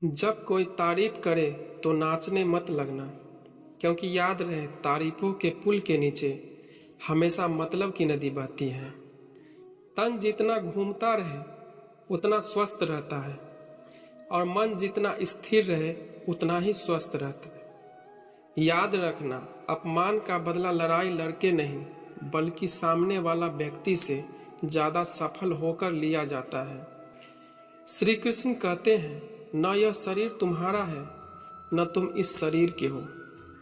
जब कोई तारीफ करे तो नाचने मत लगना, क्योंकि याद रहे तारीफों के पुल के नीचे हमेशा मतलब की नदी बहती है। तन जितना घूमता रहे उतना स्वस्थ रहता है और मन जितना स्थिर रहे उतना ही स्वस्थ रहता है। याद रखना, अपमान का बदला लड़ाई लड़के नहीं बल्कि सामने वाला व्यक्ति से ज़्यादा सफल होकर लिया जाता है। श्री कृष्ण कहते हैं, न यह शरीर तुम्हारा है न तुम इस शरीर के हो।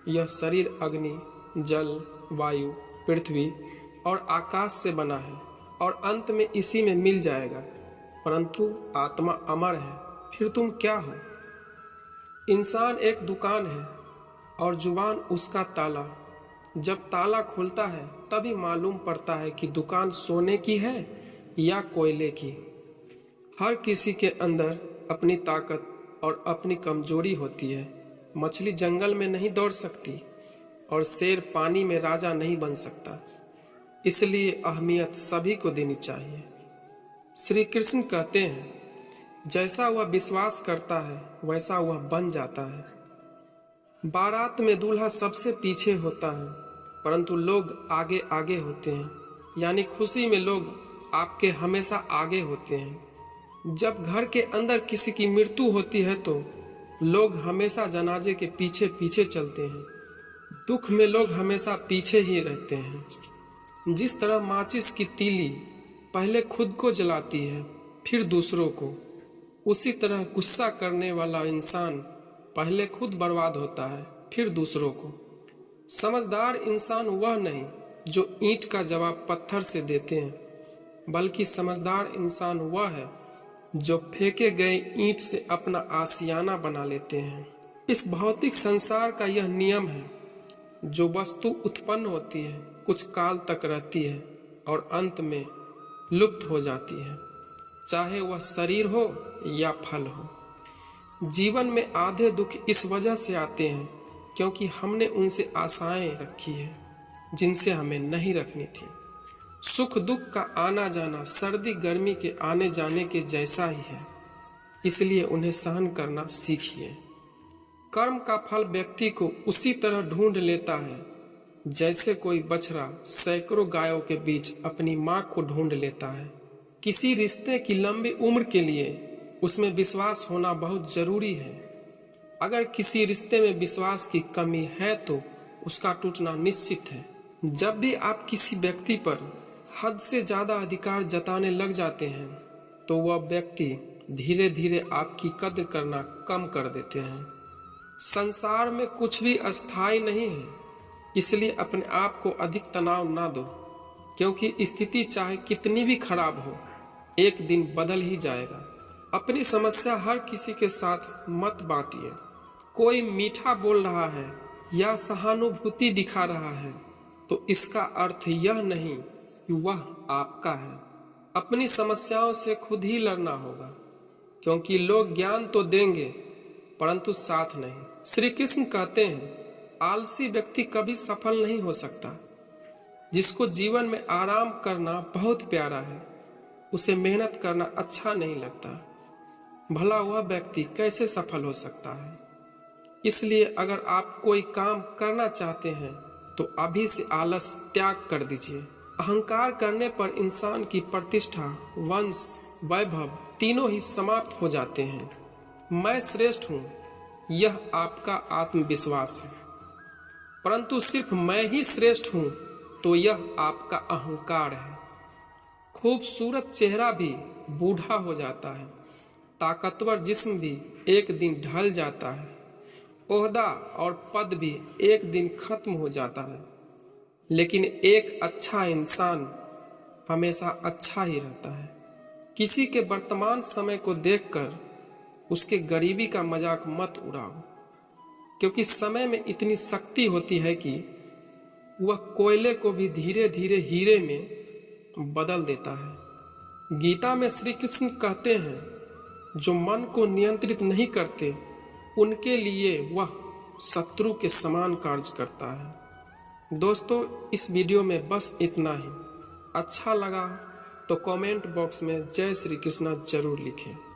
यह शरीर अग्नि, जल, वायु, पृथ्वी और आकाश से बना है और अंत में इसी में मिल जाएगा, परंतु आत्मा अमर है। फिर तुम क्या हो? इंसान एक दुकान है और जुबान उसका ताला। जब ताला खुलता है तभी मालूम पड़ता है कि दुकान सोने की है या कोयले की। हर किसी के अंदर अपनी ताकत और अपनी कमजोरी होती है। मछली जंगल में नहीं दौड़ सकती और शेर पानी में राजा नहीं बन सकता, इसलिए अहमियत सभी को देनी चाहिए। श्री कृष्ण कहते हैं, जैसा वह विश्वास करता है वैसा वह बन जाता है। बारात में दूल्हा सबसे पीछे होता है, परंतु लोग आगे आगे होते हैं, यानी खुशी में लोग आपके हमेशा आगे होते हैं। जब घर के अंदर किसी की मृत्यु होती है तो लोग हमेशा जनाजे के पीछे पीछे चलते हैं। दुख में लोग हमेशा पीछे ही रहते हैं। जिस तरह माचिस की तीली पहले खुद को जलाती है फिर दूसरों को, उसी तरह गुस्सा करने वाला इंसान पहले खुद बर्बाद होता है फिर दूसरों को। समझदार इंसान वह नहीं जो ईंट का जवाब पत्थर से देते हैं, बल्कि समझदार इंसान वह है जो फेंके गए ईंट से अपना आशियाना बना लेते हैं। इस भौतिक संसार का यह नियम है, जो वस्तु उत्पन्न होती है कुछ काल तक रहती है और अंत में लुप्त हो जाती है, चाहे वह शरीर हो या फल हो। जीवन में आधे दुख इस वजह से आते हैं क्योंकि हमने उनसे आशाएं रखी है जिनसे हमें नहीं रखनी थी। सुख दुख का आना जाना सर्दी गर्मी के आने जाने के जैसा ही है, इसलिए उन्हें सहन करना सीखिए। कर्म का फल व्यक्ति को उसी तरह ढूंढ लेता है जैसे कोई बछड़ा सैकड़ों गायों के बीच अपनी मां को ढूंढ लेता है। किसी रिश्ते की लंबी उम्र के लिए उसमें विश्वास होना बहुत जरूरी है। अगर किसी रिश्ते में विश्वास की कमी है तो उसका टूटना निश्चित है। जब भी आप किसी व्यक्ति पर हद से ज्यादा अधिकार जताने लग जाते हैं तो वह व्यक्ति धीरे धीरे आपकी कद्र करना कम कर देते हैं। संसार में कुछ भी अस्थायी नहीं है, इसलिए अपने आप को अधिक तनाव ना दो, क्योंकि स्थिति चाहे कितनी भी खराब हो एक दिन बदल ही जाएगा। अपनी समस्या हर किसी के साथ मत बांटिए। कोई मीठा बोल रहा है या सहानुभूति दिखा रहा है तो इसका अर्थ यह नहीं कि वह आपका है। अपनी समस्याओं से खुद ही लड़ना होगा, क्योंकि लोग ज्ञान तो देंगे परंतु साथ नहीं। श्री कृष्ण कहते हैं, आलसी व्यक्ति कभी सफल नहीं हो सकता। जिसको जीवन में आराम करना बहुत प्यारा है उसे मेहनत करना अच्छा नहीं लगता। भला वह व्यक्ति कैसे सफल हो सकता है? इसलिए अगर आप कोई काम करना चाहते हैं तो अभी से आलस त्याग कर दीजिए। अहंकार करने पर इंसान की प्रतिष्ठा, वंश, वैभव तीनों ही समाप्त हो जाते हैं। मैं श्रेष्ठ हूँ, यह आपका आत्मविश्वास है, परंतु सिर्फ मैं ही श्रेष्ठ हूँ तो यह आपका अहंकार है। खूबसूरत चेहरा भी बूढ़ा हो जाता है, ताकतवर जिस्म भी एक दिन ढल जाता है, ओहदा और पद भी एक दिन खत्म हो जाता है, लेकिन एक अच्छा इंसान हमेशा अच्छा ही रहता है। किसी के वर्तमान समय को देखकर उसके गरीबी का मजाक मत उड़ाओ, क्योंकि समय में इतनी शक्ति होती है कि वह कोयले को भी धीरे धीरे हीरे में बदल देता है। गीता में श्री कृष्ण कहते हैं, जो मन को नियंत्रित नहीं करते उनके लिए वह शत्रु के समान कार्य करता है। दोस्तों, इस वीडियो में बस इतना ही। अच्छा लगा तो कमेंट बॉक्स में जय श्री कृष्णा जरूर लिखें।